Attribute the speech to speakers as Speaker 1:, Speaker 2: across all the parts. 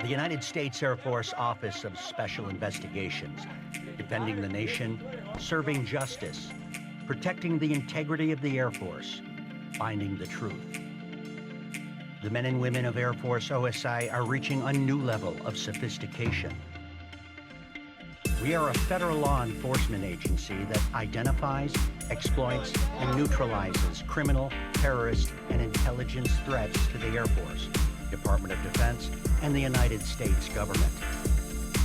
Speaker 1: The United States Air Force Office of Special Investigations, defending the nation, serving justice, protecting the integrity of the Air Force, finding the truth. The men and women of Air Force OSI are reaching a new level of sophistication. We are a federal law enforcement agency that identifies, exploits, and neutralizes criminal, terrorist, and intelligence threats to the Air Force, Department of Defense, and the United States government.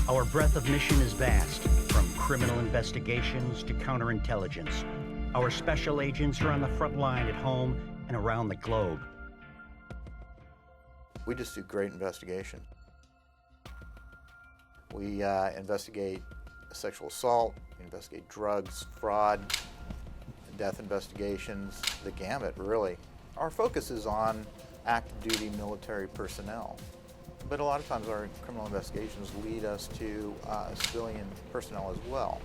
Speaker 1: Our breadth of mission is vast, from criminal investigations to counterintelligence. Our special agents are on the front line at home and around the globe.
Speaker 2: We just do great investigation. We investigate sexual assault, we investigate drugs, fraud, death investigations, the gamut, really. Our focus is on active duty military personnel, but a lot of times our criminal investigations lead us to civilian personnel as well.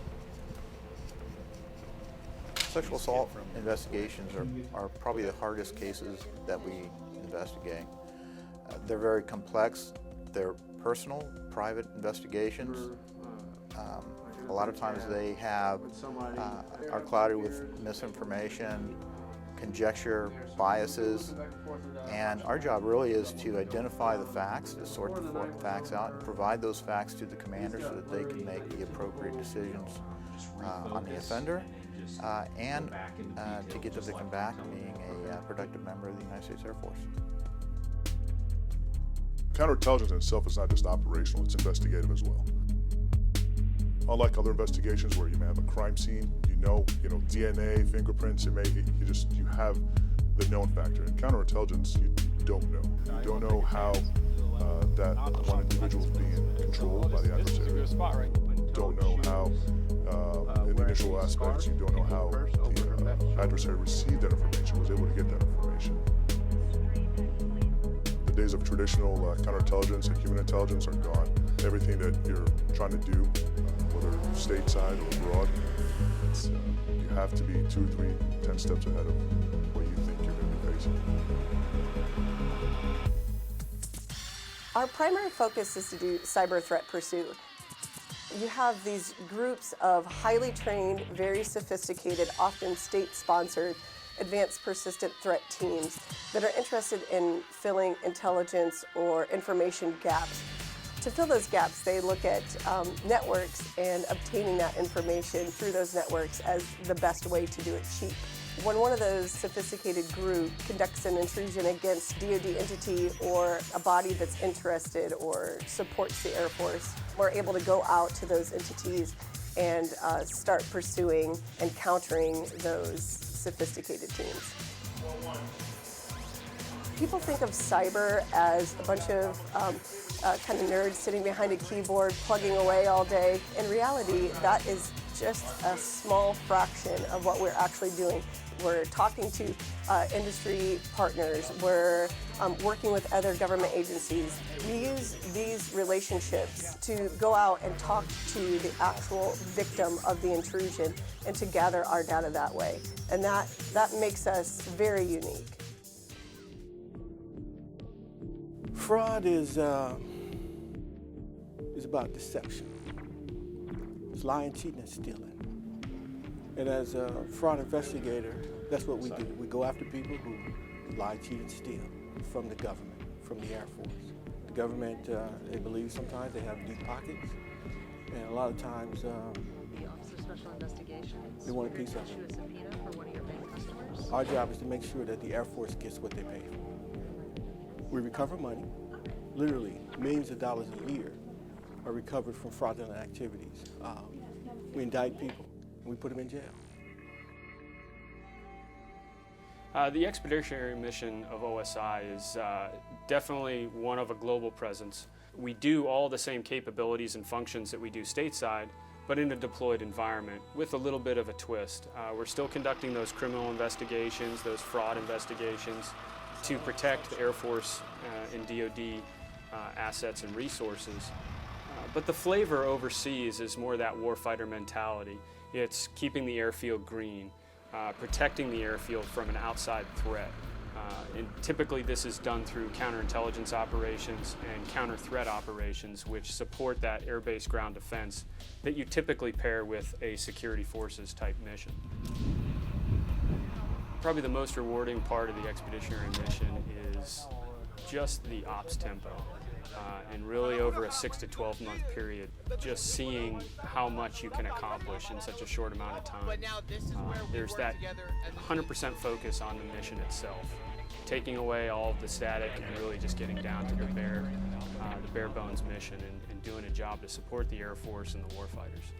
Speaker 2: Sexual assault investigations are probably the hardest cases that we investigate. They're very complex, they're personal, private investigations. A lot of times they are clouded with misinformation, conjecture, biases, and our job really is to identify the facts, to sort the facts out, and provide those facts to the commander so that they can make the appropriate decisions on the offender and to get the victim back being a productive member of the United States Air Force.
Speaker 3: Counterintelligence in itself is not just operational, it's investigative as well. Unlike other investigations where you may have a crime scene, you know DNA, fingerprints, you have the known factor. In counterintelligence, you don't know. You don't know how that one individual is being controlled by the adversary. You don't know how, in the initial aspects, you don't know how the adversary received that information, was able to get that information. The days of traditional counterintelligence and human intelligence are gone. Everything that you're trying to do, whether stateside or abroad, you have to be 2, 3, 10 steps ahead of what you think you're going to be facing.
Speaker 4: Our primary focus is to do cyber threat pursuit. You have these groups of highly trained, very sophisticated, often state-sponsored, advanced persistent threat teams that are interested in filling intelligence or information gaps. To fill those gaps, they look at networks and obtaining that information through those networks as the best way to do it cheap. When one of those sophisticated group conducts an intrusion against DoD entity or a body that's interested or supports the Air Force, we're able to go out to those entities and start pursuing and countering those sophisticated teams. People think of cyber as a bunch of kind of nerds sitting behind a keyboard, plugging away all day. In reality, that is just a small fraction of what we're actually doing. We're talking to industry partners. We're working with other government agencies. We use these relationships to go out and talk to the actual victim of the intrusion and to gather our data that way. And that makes us very unique.
Speaker 5: Fraud is about deception. It's lying, cheating, and stealing. And as a fraud investigator, that's what we do. We go after people who lie, cheat, and steal from the government, from the Air Force. The government, they believe sometimes they have deep pockets, and a lot of times
Speaker 6: The Office of Special Investigations,
Speaker 5: they want a piece of
Speaker 6: issue
Speaker 5: it.
Speaker 6: a subpoena for one of your bank customers.
Speaker 5: Our job is to make sure that the Air Force gets what they pay for. We recover money, literally millions of dollars a year are recovered from fraudulent activities. We indict people and we put them in jail.
Speaker 7: The expeditionary mission of OSI is definitely one of a global presence. We do all the same capabilities and functions that we do stateside, but in a deployed environment with a little bit of a twist. We're still conducting those criminal investigations, those fraud investigations to protect the Air Force and DoD assets and resources. But the flavor overseas is more that warfighter mentality. It's keeping the airfield green, protecting the airfield from an outside threat. And typically this is done through counterintelligence operations and counter-threat operations, which support that air-based ground defense that you typically pair with a security forces type mission. Probably the most rewarding part of the expeditionary mission is just the ops tempo. And really over a 6 to 12 month period, just seeing how much you can accomplish in such a short amount of time. There's that 100% focus on the mission itself, taking away all of the static and really just getting down to the bare bones mission and doing a job to support the Air Force and the warfighters.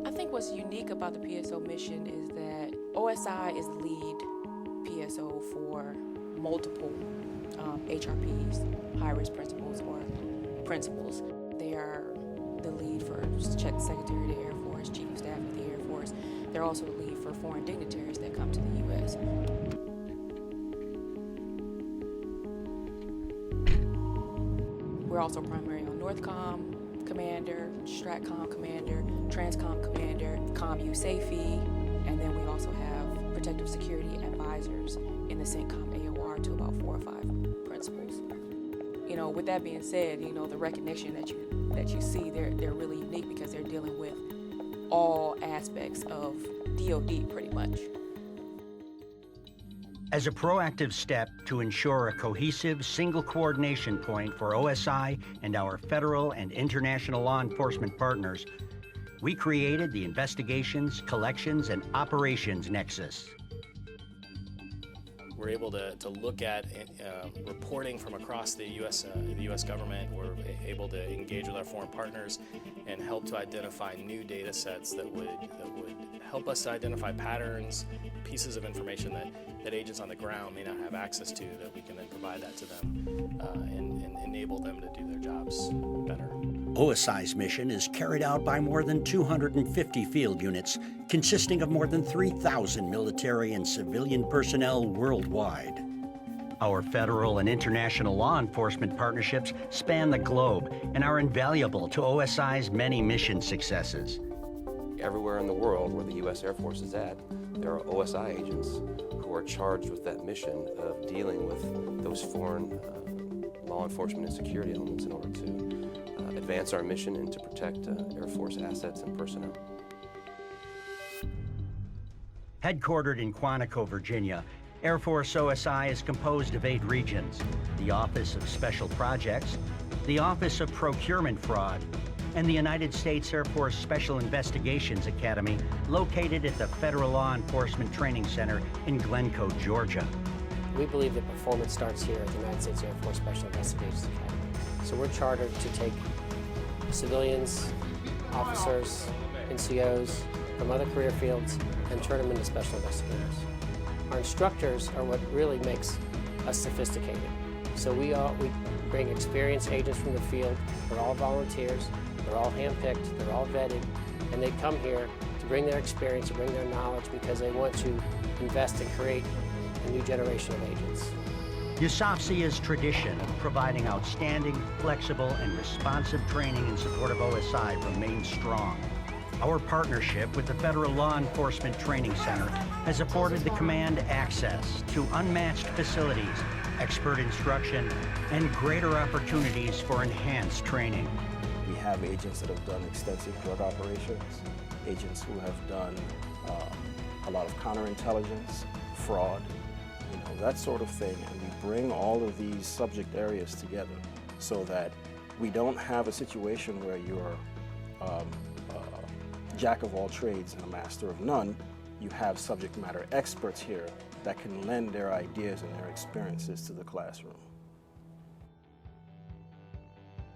Speaker 8: I think what's unique about the PSO mission is that OSI is the lead PSO for multiple HRPs, high-risk principals or principals. They are the lead for Secretary of the Air Force, Chief of Staff of the Air Force. They're also the lead for foreign dignitaries that come to the U.S. We're also primary on NORTHCOM Commander, STRATCOM Commander, TRANSCOM Commander, COMU SAFE, and then we also have protective security advisors in the CENTCOM AOR to about 4 or 5 principals. You know, with that being said, you know, the recognition that you see, they're really unique because they're dealing with all aspects of DoD pretty much.
Speaker 1: As a proactive step to ensure a cohesive single coordination point for OSI and our federal and international law enforcement partners, we created the Investigations, Collections, and Operations Nexus.
Speaker 9: We're able to look at reporting from across the U.S. government. We're able to engage with our foreign partners and help to identify new data sets that would help us to identify patterns, pieces of information that agents on the ground may not have access to, that we can then provide that to them and enable them to do their jobs better.
Speaker 1: OSI's mission is carried out by more than 250 field units, consisting of more than 3,000 military and civilian personnel worldwide. Our federal and international law enforcement partnerships span the globe and are invaluable to OSI's many mission successes.
Speaker 10: Everywhere in the world where the U.S. Air Force is at, there are OSI agents who are charged with that mission of dealing with those foreign law enforcement and security elements in order to advance our mission and to protect Air Force assets and personnel.
Speaker 1: Headquartered in Quantico, Virginia, Air Force OSI is composed of 8 regions: the Office of Special Projects, the Office of Procurement Fraud, and the United States Air Force Special Investigations Academy, located at the Federal Law Enforcement Training Center in Glencoe, Georgia.
Speaker 11: We believe that performance starts here at the United States Air Force Special Investigations Academy. So we're chartered to take civilians, officers, NCOs from other career fields and turn them into special investigators. Our instructors are what really makes us sophisticated. So we bring experienced agents from the field. They're all volunteers, they're all handpicked, they're all vetted, and they come here to bring their experience, to bring their knowledge, because they want to invest and create a new generation of agents.
Speaker 1: USAFCEA's tradition of providing outstanding, flexible, and responsive training in support of OSI remains strong. Our partnership with the Federal Law Enforcement Training Center has afforded the command access to unmatched facilities, expert instruction, and greater opportunities for enhanced training.
Speaker 12: We have agents that have done extensive drug operations, agents who have done a lot of counterintelligence, fraud, that sort of thing. And we bring all of these subject areas together so that we don't have a situation where you're jack of all trades and a master of none. You have subject matter experts here that can lend their ideas and their experiences to the classroom.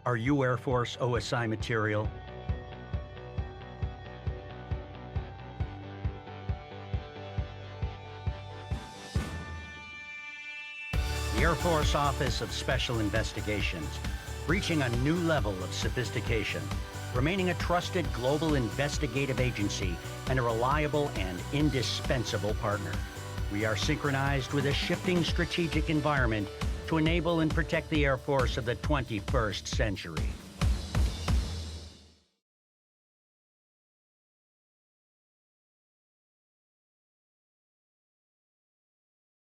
Speaker 1: Are you Air Force OSI material? The Air Force Office of Special Investigations, reaching a new level of sophistication, remaining a trusted global investigative agency and a reliable and indispensable partner. We are synchronized with a shifting strategic environment to enable and protect the Air Force of the 21st century.